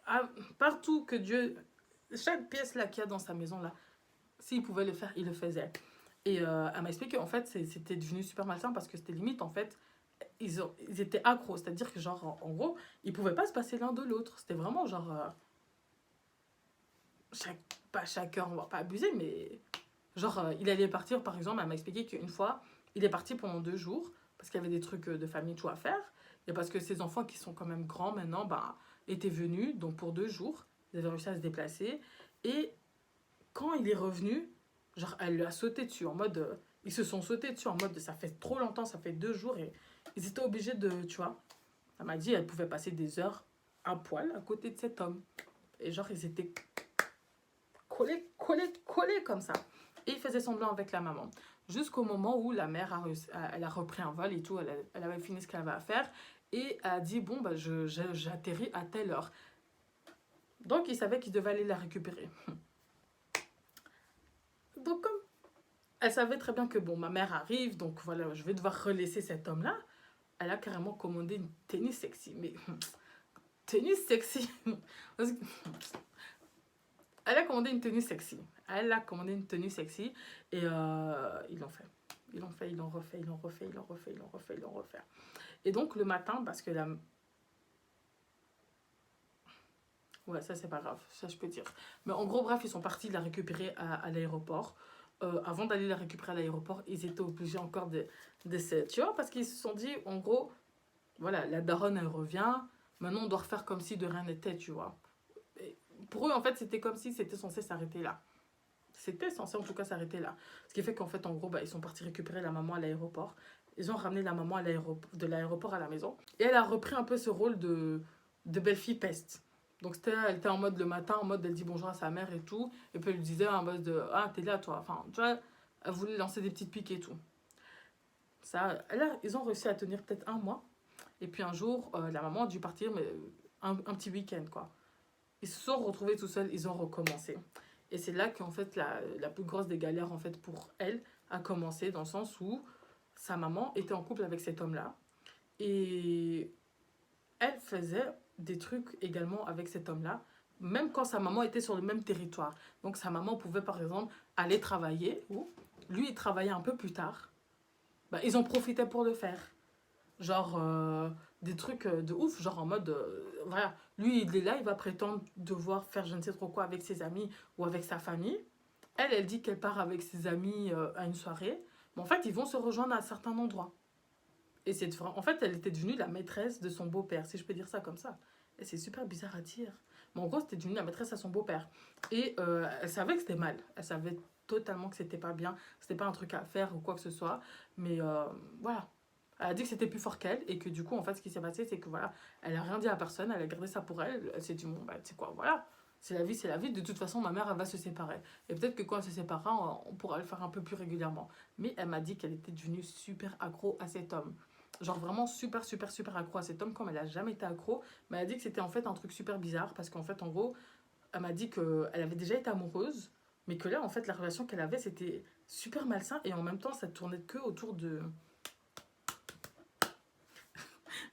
Ah, partout que Dieu, chaque pièce là qu'il y a dans sa maison là, s'il pouvait le faire, il le faisait. Et elle m'a expliqué qu'en fait, c'était devenu super malsain parce que c'était limite, en fait, ils étaient accros. C'est-à-dire que, genre, en gros, ils pouvaient pas se passer l'un de l'autre. C'était vraiment genre, pas chaque heure, on va pas abuser, mais genre, il allait partir, par exemple, elle m'a expliqué qu'une fois, il est parti pendant 2 jours parce qu'il y avait des trucs de famille, tout à faire. Et parce que ses enfants, qui sont quand même grands maintenant, étaient venus. Donc, pour 2 jours, ils avaient réussi à se déplacer. Et quand il est revenu, genre, elle lui a sauté dessus en mode. Ils se sont sautés dessus en mode ça fait trop longtemps, ça fait 2 jours. Et ils étaient obligés de. Tu vois, elle m'a dit elle pouvait passer des heures à poil à côté de cet homme. Et genre, ils étaient collés, collés, collés comme ça. Et il faisait semblant avec la maman. Jusqu'au moment où la mère elle a repris un vol et tout, elle avait fini ce qu'elle avait à faire. Et a dit, bon, j'atterris à telle heure. Donc, il savait qu'il devait aller la récupérer. Donc, comme elle savait très bien que, bon, ma mère arrive, donc voilà, je vais devoir relaisser cet homme-là, elle a carrément commandé une tenue sexy. Mais, tenue sexy. Elle a commandé une tenue sexy. Elle a commandé une tenue sexy. Et ils l'ont fait. Ils l'ont fait, ils l'ont refait, ils l'ont refait, ils l'ont refait, ils l'ont refait, ils l'ont refait. Et donc, le matin, parce que la... Ouais, ça, c'est pas grave. Ça, je peux dire. Mais en gros, bref, ils sont partis la récupérer à l'aéroport. avant d'aller la récupérer à l'aéroport, ils étaient obligés encore d'essayer, tu vois, parce qu'ils se sont dit, en gros, voilà, la daronne, elle revient, maintenant on doit refaire comme si de rien n'était, tu vois. Et pour eux, en fait, c'était comme si c'était censé s'arrêter là. C'était censé en tout cas s'arrêter là. Ce qui fait qu'en fait, en gros, bah, ils sont partis récupérer la maman à l'aéroport. Ils ont ramené la maman de l'aéroport à la maison. Et elle a repris un peu ce rôle de belle-fille peste. Donc elle était en mode le matin, en mode elle dit bonjour à sa mère et tout. Et puis elle lui disait en mode de ah, t'es là toi. Enfin, tu vois, elle voulait lancer des petites piques et tout. Ça, là, ils ont réussi à tenir peut-être un mois. Et puis un jour, la maman a dû partir, mais un petit week-end quoi. Ils se sont retrouvés tout seuls, ils ont recommencé. Et c'est là qu'en fait la plus grosse des galères en fait pour elle a commencé, dans le sens où sa maman était en couple avec cet homme-là. Et elle faisait des trucs également avec cet homme-là, même quand sa maman était sur le même territoire. Donc sa maman pouvait par exemple aller travailler, ou lui il travaillait un peu plus tard. Bah, ils en profitaient pour le faire. Genre des trucs de ouf, genre en mode, voilà, lui il est là, il va prétendre devoir faire je ne sais trop quoi avec ses amis ou avec sa famille. Elle dit qu'elle part avec ses amis à une soirée, mais en fait ils vont se rejoindre à certains endroits. Et en fait elle était devenue la maîtresse de son beau-père, si je peux dire ça comme ça. Et c'est super bizarre à dire. Mais en gros c'était devenue la maîtresse à son beau-père. Et elle savait que c'était mal, elle savait totalement que c'était pas bien, c'était pas un truc à faire ou quoi que ce soit, mais voilà. Elle a dit que c'était plus fort qu'elle et que du coup, en fait, ce qui s'est passé, c'est que voilà, elle a rien dit à personne, elle a gardé ça pour elle. Elle s'est dit, bon, bah, tu sais quoi, voilà, c'est la vie, c'est la vie. De toute façon, ma mère, elle va se séparer. Et peut-être que quand elle se séparera, on pourra le faire un peu plus régulièrement. Mais elle m'a dit qu'elle était devenue super accro à cet homme. Genre vraiment super, super, super accro à cet homme, comme elle a jamais été accro. Mais elle a dit que c'était en fait un truc super bizarre parce qu'en fait, en gros, elle m'a dit qu'elle avait déjà été amoureuse, mais que là, en fait, la relation qu'elle avait, c'était super malsain et en même temps, ça tournait que autour de.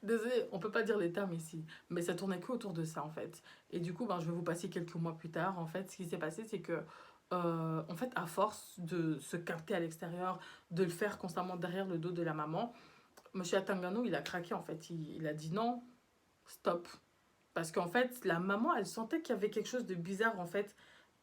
Désolée, on peut pas dire les termes ici, mais ça tournait que autour de ça en fait. Et du coup, ben, je vais vous passer quelques mois plus tard. En fait, ce qui s'est passé, c'est que, en fait, à force de se capter à l'extérieur, de le faire constamment derrière le dos de la maman, Monsieur Atangano, il a craqué en fait. Il a dit non, stop. Parce qu'en fait, la maman, elle sentait qu'il y avait quelque chose de bizarre en fait,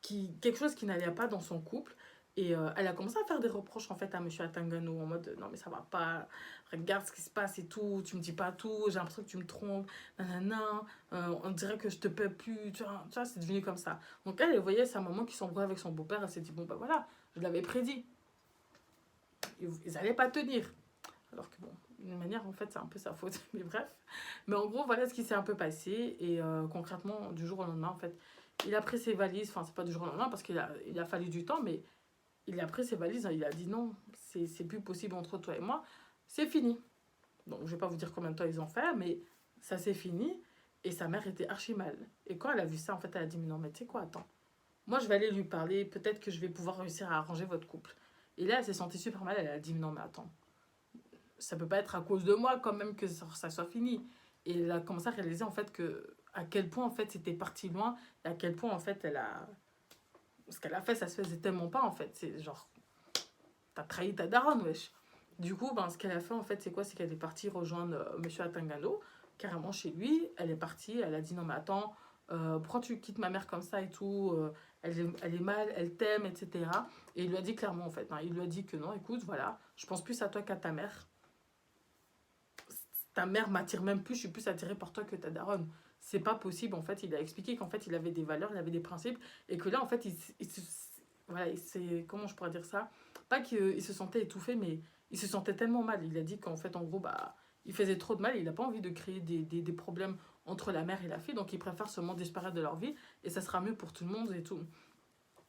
quelque chose qui n'allait pas dans son couple. Et elle a commencé à faire des reproches en fait à Monsieur Atangano en mode non mais ça va pas, regarde ce qui se passe et tout, tu me dis pas tout, j'ai l'impression que tu me trompes, nanana, on dirait que je te paie plus, tu vois c'est devenu comme ça. Donc elle voyait sa maman qui s'embrouillait avec son beau-père, elle s'est dit bon bah voilà, je l'avais prédit, ils allaient pas tenir. Alors que bon, d'une manière en fait c'est un peu sa faute, mais bref. Mais en gros voilà ce qui s'est un peu passé et concrètement du jour au lendemain en fait, il a pris ses valises, enfin c'est pas du jour au lendemain parce qu'il a fallu du temps mais il a pris ses valises, il a dit non, c'est plus possible entre toi et moi, c'est fini. Donc je vais pas vous dire combien de temps ils ont fait, mais ça c'est fini. Et sa mère était archi mal. Et quand elle a vu ça, en fait, elle a dit mais non, mais tu sais quoi, attends. Moi, je vais aller lui parler, peut-être que je vais pouvoir réussir à arranger votre couple. Et là, elle s'est sentie super mal, elle a dit mais non, mais attends, ça peut pas être à cause de moi quand même que ça soit fini. Et elle a commencé à réaliser en fait que à quel point en fait c'était parti loin et à quel point en fait elle a ce qu'elle a fait ça se faisait tellement pas en fait, c'est genre t'as trahi ta daronne, wesh. Du coup, ben, ce qu'elle a fait, en fait, c'est quoi? C'est qu'elle est partie rejoindre Monsieur Atangano, carrément chez lui. Elle est partie, elle a dit non, mais attends, pourquoi tu quittes ma mère comme ça et tout elle est mal, elle t'aime, etc. Et il lui a dit clairement, en fait, hein, il lui a dit que non, écoute, voilà, je pense plus à toi qu'à ta mère. Ta mère m'attire même plus, je suis plus attirée par toi que ta daronne. C'est pas possible, en fait. Il a expliqué qu'en fait, il avait des valeurs, il avait des principes, et que là, en fait, voilà, comment je pourrais dire ça? Pas qu'il se sentait étouffé, mais il se sentait tellement mal. Il a dit qu'en fait, en gros, bah, il faisait trop de mal, il n'a pas envie de créer des problèmes entre la mère et la fille, donc il préfère seulement disparaître de leur vie, et ça sera mieux pour tout le monde et tout.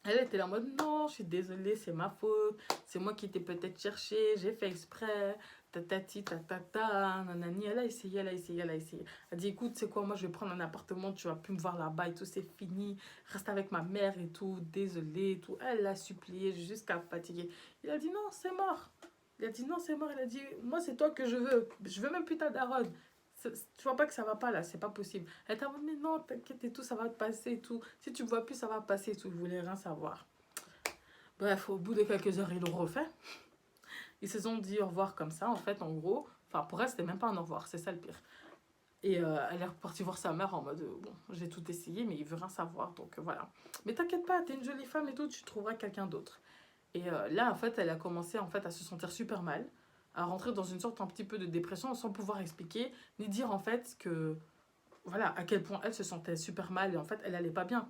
Elle était là en mode non, je suis désolée, c'est ma faute, c'est moi qui t'ai peut-être cherché, j'ai fait exprès, tatati, tatata, nanani. Elle a essayé, elle a essayé, elle a essayé. Elle a dit écoute, c'est quoi, moi je vais prendre un appartement, tu vas plus me voir là-bas et tout, c'est fini, reste avec ma mère et tout, désolée et tout. Elle l'a supplié jusqu'à fatiguer. Il a dit non, c'est mort. Il a dit non, c'est mort. Elle a dit moi, c'est toi que je veux même plus ta daronne. Tu vois pas que ça va pas là, c'est pas possible. Elle t'a dit mais non, t'inquiète et tout, ça va te passer et tout. Si tu me vois plus, ça va passer et tout. Il voulait rien savoir. Bref, au bout de quelques heures, ils l'ont refait. Ils se sont dit au revoir comme ça, en fait, en gros. Enfin, pour elle, c'était même pas un au revoir, c'est ça le pire. Et elle est repartie voir sa mère en mode bon, j'ai tout essayé, mais il veut rien savoir, donc voilà. Mais t'inquiète pas, t'es une jolie femme et tout, tu trouveras quelqu'un d'autre. Et là, en fait, elle a commencé en fait, à se sentir super mal, à rentrer dans une sorte un petit peu de dépression sans pouvoir expliquer, ni dire en fait que, voilà, à quel point elle se sentait super mal et en fait, elle allait pas bien.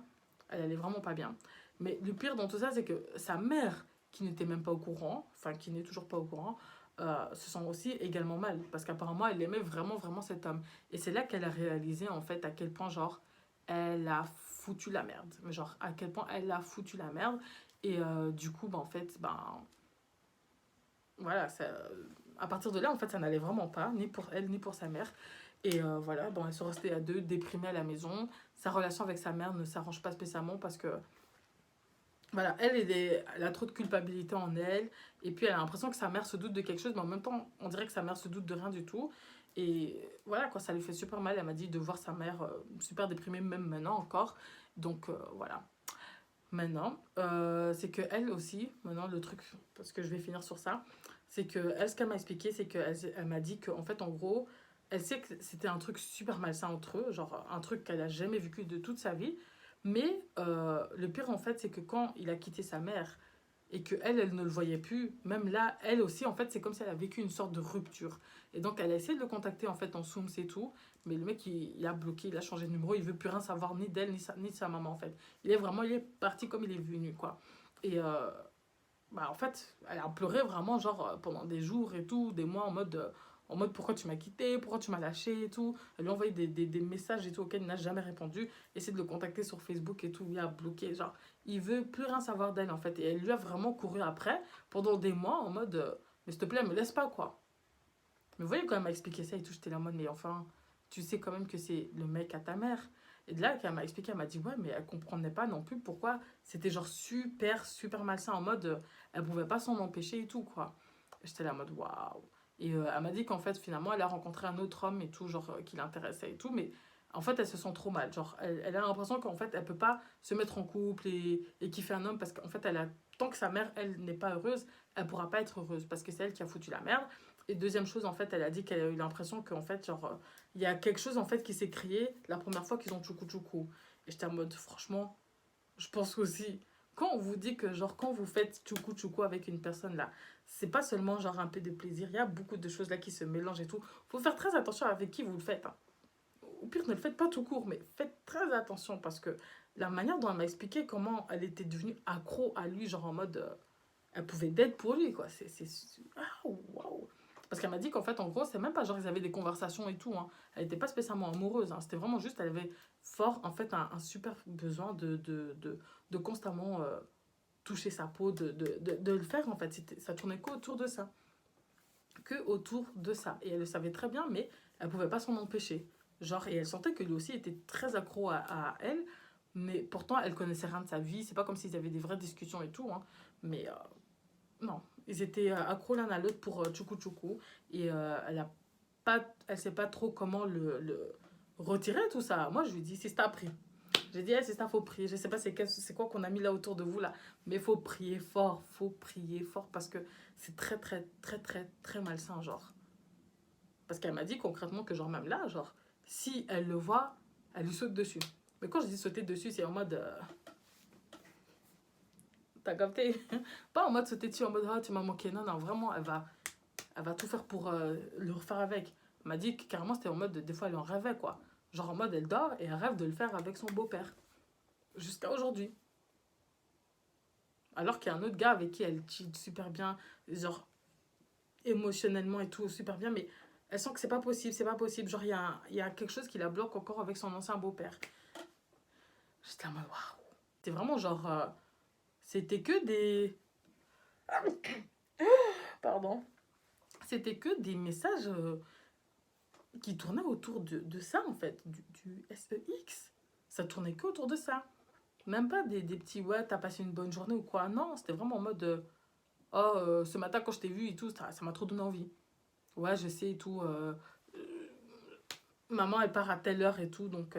Elle allait vraiment pas bien. Mais le pire dans tout ça, c'est que sa mère, qui n'était même pas au courant, enfin, qui n'est toujours pas au courant, se sent aussi également mal. Parce qu'apparemment, elle aimait vraiment, vraiment cet homme. Et c'est là qu'elle a réalisé, en fait, à quel point, genre, elle a foutu la merde. Genre, à quel point elle a foutu la merde. Et du coup, bah, en fait, ben, voilà, ça, à partir de là, en fait, ça n'allait vraiment pas, ni pour elle, ni pour sa mère. Et voilà, bon, elles sont restées à deux, déprimées à la maison. Sa relation avec sa mère ne s'arrange pas spécialement parce que, voilà, elle a trop de culpabilité en elle. Et puis, elle a l'impression que sa mère se doute de quelque chose, mais en même temps, on dirait que sa mère se doute de rien du tout. Et voilà, quoi, ça lui fait super mal. Elle m'a dit de voir sa mère super déprimée, même maintenant encore. Donc, voilà. Maintenant, c'est que elle aussi, maintenant le truc, parce que je vais finir sur ça, c'est que elle, ce qu'elle m'a expliqué, c'est qu'elle m'a dit qu'en fait, en gros, elle sait que c'était un truc super malsain entre eux, genre un truc qu'elle a jamais vécu de toute sa vie. Mais le pire, en fait, c'est que quand il a quitté sa mère et que elle ne le voyait plus, même là, elle aussi, en fait, c'est comme si elle a vécu une sorte de rupture. Et donc, elle a essayé de le contacter, en fait, en Zooms et tout, mais le mec, il a bloqué, il a changé de numéro, il veut plus rien savoir ni d'elle, ni de sa maman, en fait. Il est parti comme il est venu, quoi. Et bah, en fait, elle a pleuré vraiment, genre, pendant des jours et tout, des mois, en mode pourquoi tu m'as quitté, pourquoi tu m'as lâché et tout. Elle lui a envoyé des messages et tout auxquels il n'a jamais répondu. Essaie de le contacter sur Facebook et tout, il a bloqué. Genre, il veut plus rien savoir d'elle, en fait. Et elle lui a vraiment couru après pendant des mois en mode, mais s'il te plaît, me laisse pas, quoi. Mais vous voyez, quand elle m'a expliqué ça et tout, j'étais là en mode, mais enfin, tu sais quand même que c'est le mec à ta mère. Et de là, qu'elle m'a expliqué, elle m'a dit, ouais, mais elle comprenait pas non plus pourquoi c'était genre super, super malsain, en mode, elle pouvait pas s'en empêcher et tout, quoi. J'étais là en mode, waouh. Et elle m'a dit qu'en fait, finalement, elle a rencontré un autre homme et tout, genre, qui l'intéressait et tout, mais en fait, elle se sent trop mal. Genre, elle a l'impression qu'en fait, elle peut pas se mettre en couple et kiffer un homme parce qu'en fait, tant que sa mère, elle, n'est pas heureuse, elle pourra pas être heureuse parce que c'est elle qui a foutu la merde. Et deuxième chose, en fait, elle a dit qu'elle a eu l'impression qu'en fait, genre, il y a quelque chose en fait qui s'est créé la première fois qu'ils ont tchoukou tchoukou. Et j'étais en mode, franchement, je pense aussi, quand on vous dit que, genre, quand vous faites tchoukou tchoukou avec une personne là, c'est pas seulement genre un peu de plaisir, il y a beaucoup de choses là qui se mélangent et tout. Faut faire très attention avec qui vous le faites, hein. Au pire, ne le faites pas tout court, mais faites très attention parce que la manière dont elle m'a expliqué comment elle était devenue accro à lui, genre en mode, elle pouvait d'être pour lui, quoi. Ah, waouh! Parce qu'elle m'a dit qu'en fait, en gros, c'est même pas genre ils avaient des conversations et tout, hein. Elle était pas spécialement amoureuse, hein. C'était vraiment juste, elle avait fort, en fait, un super besoin de constamment toucher sa peau, de le faire, en fait. Ça tournait qu'autour de ça. Que autour de ça. Et elle le savait très bien, mais elle pouvait pas s'en empêcher. Genre, et elle sentait que lui aussi était très accro à elle, mais pourtant, elle connaissait rien de sa vie. C'est pas comme s'ils avaient des vraies discussions et tout, hein. Mais non, ils étaient accros l'un à l'autre pour Tchoukou Tchoukou. Et elle sait pas trop comment le retirer tout ça. Moi, je lui dis, c'est ça, prie. J'ai dit, hey, c'est ça, faut prier. Je sais pas c'est quoi qu'on a mis là autour de vous là, mais faut prier fort parce que c'est très, très, très, très, très malsain, genre. Parce qu'elle m'a dit concrètement que, genre, même là, genre, si elle le voit, elle lui saute dessus. Mais quand je dis sauter dessus, c'est en mode. T'as capté? Pas en mode sauter dessus, en mode, ah, tu m'as manqué. Non, non, vraiment, elle va tout faire pour le refaire avec. Elle m'a dit que carrément, c'était en mode, des fois, elle en rêvait, quoi. Genre en mode, elle dort et elle rêve de le faire avec son beau-père. Jusqu'à aujourd'hui. Alors qu'il y a un autre gars avec qui elle cheat super bien, genre émotionnellement et tout, super bien, mais elle sent que c'est pas possible, c'est pas possible. Genre, il y a quelque chose qui la bloque encore avec son ancien beau-père. J'étais en mode, waouh. C'était vraiment genre, c'était que des. Pardon. C'était que des messages qui tournaient autour de ça, en fait, du SEX. Ça tournait que autour de ça. Même pas des petits, ouais, t'as passé une bonne journée ou quoi. Non, c'était vraiment en mode, oh, ce matin quand je t'ai vu et tout, ça m'a trop donné envie. Ouais, je sais et tout. Maman, elle part à telle heure et tout, donc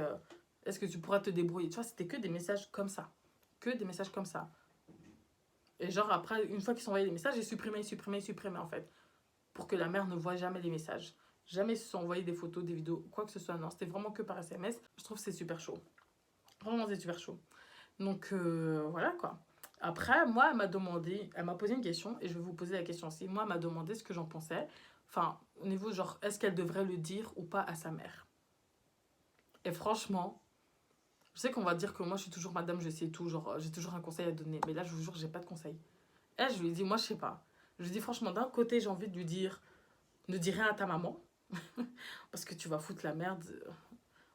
est-ce que tu pourras te débrouiller? Tu vois, c'était que des messages comme ça. Que des messages comme ça. Et genre, après, une fois qu'ils s'envoyaient les messages, j'ai supprimé en fait. Pour que la mère ne voit jamais les messages. Jamais ils se sont envoyés des photos, des vidéos, quoi que ce soit. Non, c'était vraiment que par SMS. Je trouve que c'est super chaud. Vraiment, c'est super chaud. Donc, voilà quoi. Après, moi, elle m'a posé une question, et je vais vous poser la question aussi. Moi, elle m'a demandé ce que j'en pensais. Enfin, au niveau, genre, est-ce qu'elle devrait le dire ou pas à sa mère? Et franchement, je sais qu'on va dire que moi, je suis toujours madame, je sais tout, genre, j'ai toujours un conseil à donner. Mais là, je vous jure, j'ai pas de conseil. Elle, je lui ai dit, moi, je sais pas. Je lui ai dit, franchement, d'un côté, j'ai envie de lui dire, ne dis rien à ta maman, parce que tu vas foutre la merde.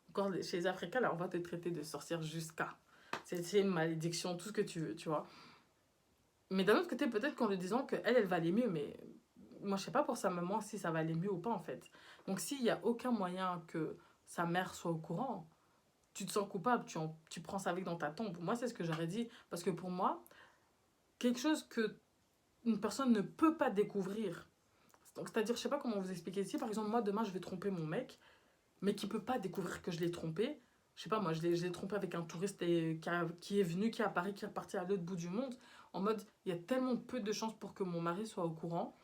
Encore chez les Africains, là, on va te traiter de sorcière jusqu'à. C'est une malédiction, tout ce que tu veux, tu vois. Mais d'un autre côté, peut-être qu'en lui disant qu'elle, elle va aller mieux, mais moi, je sais pas pour sa maman si ça va aller mieux ou pas, en fait. Donc, s'il y a aucun moyen que sa mère soit au courant, tu te sens coupable, tu prends ça avec dans ta tombe. Moi, c'est ce que j'aurais dit. Parce que pour moi, quelque chose que une personne ne peut pas découvrir. Donc, c'est-à-dire, je sais pas comment vous expliquer. Si, par exemple, moi, demain, je vais tromper mon mec, mais qui peut pas découvrir que je l'ai trompé. Je sais pas, moi, je l'ai trompé avec un touriste qui est venu, qui est à Paris, qui est reparti à l'autre bout du monde. En mode, il y a tellement peu de chances pour que mon mari soit au courant.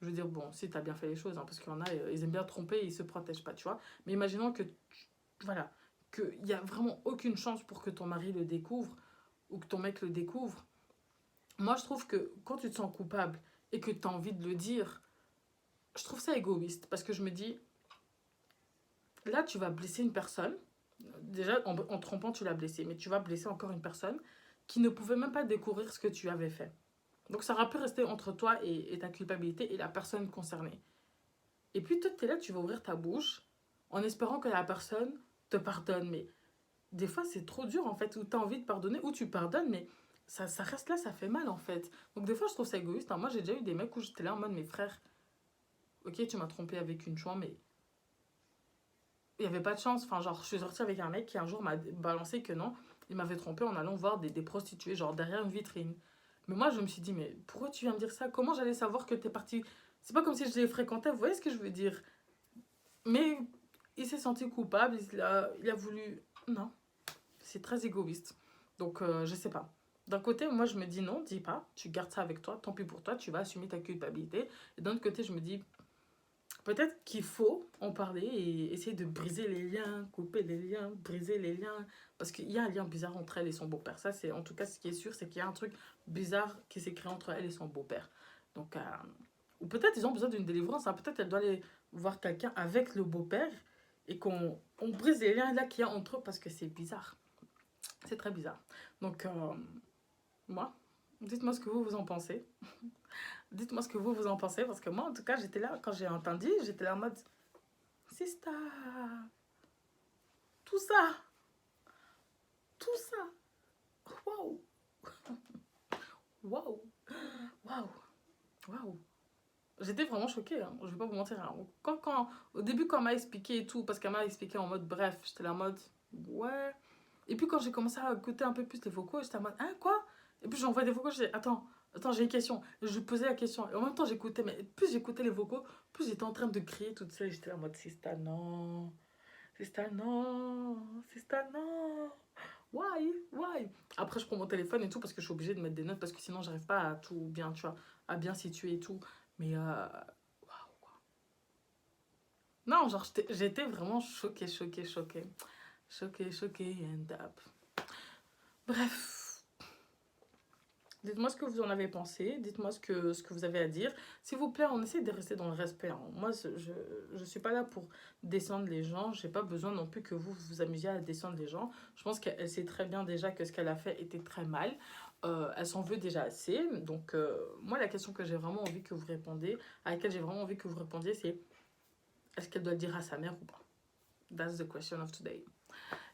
Je veux dire, bon, si t'as bien fait les choses, hein, parce qu'il y en a, ils aiment bien tromper et ils se protègent pas, tu vois. Mais imaginons que, voilà, qu'il y a vraiment aucune chance pour que ton mari le découvre ou que ton mec le découvre. Moi, je trouve que quand tu te sens coupable et que tu as envie de le dire, je trouve ça égoïste parce que je me dis, là, tu vas blesser une personne. Déjà, en trompant, tu l'as blessé, mais tu vas blesser encore une personne qui ne pouvait même pas découvrir ce que tu avais fait. Donc, ça aura pu rester entre toi et ta culpabilité et la personne concernée. Et puis, toi, tu es là, tu vas ouvrir ta bouche en espérant que la personne te pardonne. Mais des fois, c'est trop dur, en fait, où tu as envie de pardonner, ou tu pardonnes, mais ça reste là, ça fait mal, en fait. Donc, des fois, je trouve ça égoïste. Hein. Moi, j'ai déjà eu des mecs où j'étais là en mode, mes frères, ok, tu m'as trompé avec une chouin, mais il n'y avait pas de chance. Enfin, genre, je suis sortie avec un mec qui un jour m'a balancé que non, il m'avait trompé en allant voir des prostituées, genre derrière une vitrine. Mais moi, je me suis dit, mais pourquoi tu viens me dire ça? Comment j'allais savoir que t'es parti? C'est pas comme si je les fréquentais, vous voyez ce que je veux dire? Mais il s'est senti coupable, il a voulu. Non, c'est très égoïste. Donc, je sais pas. D'un côté, moi, je me dis non, dis pas, tu gardes ça avec toi, tant pis pour toi, tu vas assumer ta culpabilité. Et d'un autre côté, je me dis, peut-être qu'il faut en parler et essayer de briser les liens, couper les liens, briser les liens. Parce qu'il y a un lien bizarre entre elle et son beau-père. Ça, c'est en tout cas ce qui est sûr, c'est qu'il y a un truc bizarre qui s'est créé entre elle et son beau-père. Donc, ou peut-être ils ont besoin d'une délivrance. Hein. Peut-être elle doit aller voir quelqu'un avec le beau-père et qu'on brise les liens là qu'il y a entre eux parce que c'est bizarre. C'est très bizarre. Donc, moi, dites-moi ce que vous en pensez. Dites-moi ce que vous en pensez parce que moi, en tout cas, j'étais là, quand j'ai entendu, j'étais là en mode, Sista, tout ça, tout ça, waouh, waouh, waouh, waouh. J'étais vraiment choquée, hein. Je vais pas vous mentir. Hein. Au début, quand elle m'a expliqué et tout, parce qu'elle m'a expliqué en mode bref, j'étais là en mode ouais. Et puis quand j'ai commencé à écouter un peu plus les vocaux, j'étais en mode hein, quoi? Et puis j'envoie des vocaux, je dis attends, j'ai une question. Je posais la question. Et en même temps, j'écoutais, mais plus j'écoutais les vocaux, plus j'étais en train de crier toute seule. J'étais là en mode Sista, non. Sista, non. Sista, non. Why? Après, je prends mon téléphone et tout parce que je suis obligée de mettre des notes parce que sinon, j'arrive pas à tout bien, tu vois, à bien situer et tout. Mais, waouh, quoi. Non, genre, j'étais vraiment choquée, choquée, choquée. Choquée, choquée, and up. Bref, dites-moi ce que vous en avez pensé, dites-moi ce que vous avez à dire. S'il vous plaît, on essaie de rester dans le respect. Hein. Moi, je suis pas là pour descendre les gens. J'ai pas besoin non plus que vous vous amusiez à descendre les gens. Je pense qu'elle sait très bien déjà que ce qu'elle a fait était très mal. Elle s'en veut déjà assez. Donc, moi, la question que j'ai vraiment envie que vous répondiez, à laquelle j'ai vraiment envie que vous répondiez, c'est est-ce qu'elle doit le dire à sa mère ou pas? That's the question of today.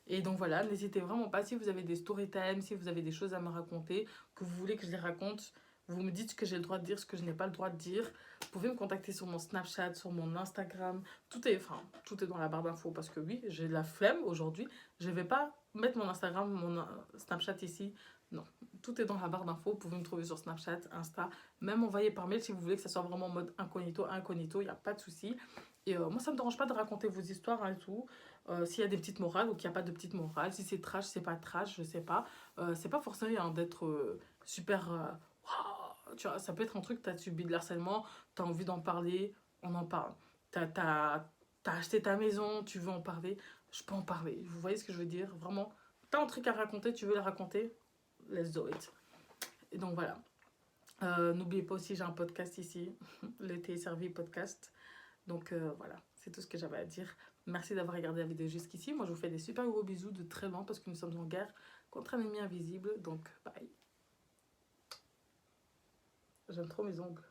Et donc voilà, n'hésitez vraiment pas si vous avez des story time, si vous avez des choses à me raconter, que vous voulez que je les raconte, vous me dites ce que j'ai le droit de dire, ce que je n'ai pas le droit de dire. Vous pouvez me contacter sur mon Snapchat, sur mon Instagram, tout est dans la barre d'infos parce que oui, j'ai la flemme aujourd'hui. Je ne vais pas mettre mon Instagram, mon Snapchat ici. Non, tout est dans la barre d'infos. Vous pouvez me trouver sur Snapchat, Insta, même envoyer par mail si vous voulez que ça soit vraiment en mode incognito, il n'y a pas de souci. Et moi, ça ne me dérange pas de raconter vos histoires hein, et tout. S'il y a des petites morales ou qu'il n'y a pas de petites morales. Si c'est trash, c'est pas trash, je sais pas. C'est pas forcément hein, d'être super. Tu vois, ça peut être un truc, tu as subi de l'harcèlement, tu as envie d'en parler, on en parle. T'as acheté ta maison, tu veux en parler, je peux en parler. Vous voyez ce que je veux dire? Vraiment, t'as un truc à raconter, tu veux le raconter, let's do it. Et donc voilà. N'oubliez pas aussi, j'ai un podcast ici, le thé est servi podcast. Donc voilà, c'est tout ce que j'avais à dire. Merci d'avoir regardé la vidéo jusqu'ici. Moi, je vous fais des super gros bisous de très loin parce que nous sommes en guerre contre un ennemi invisible. Donc, bye. J'aime trop mes ongles.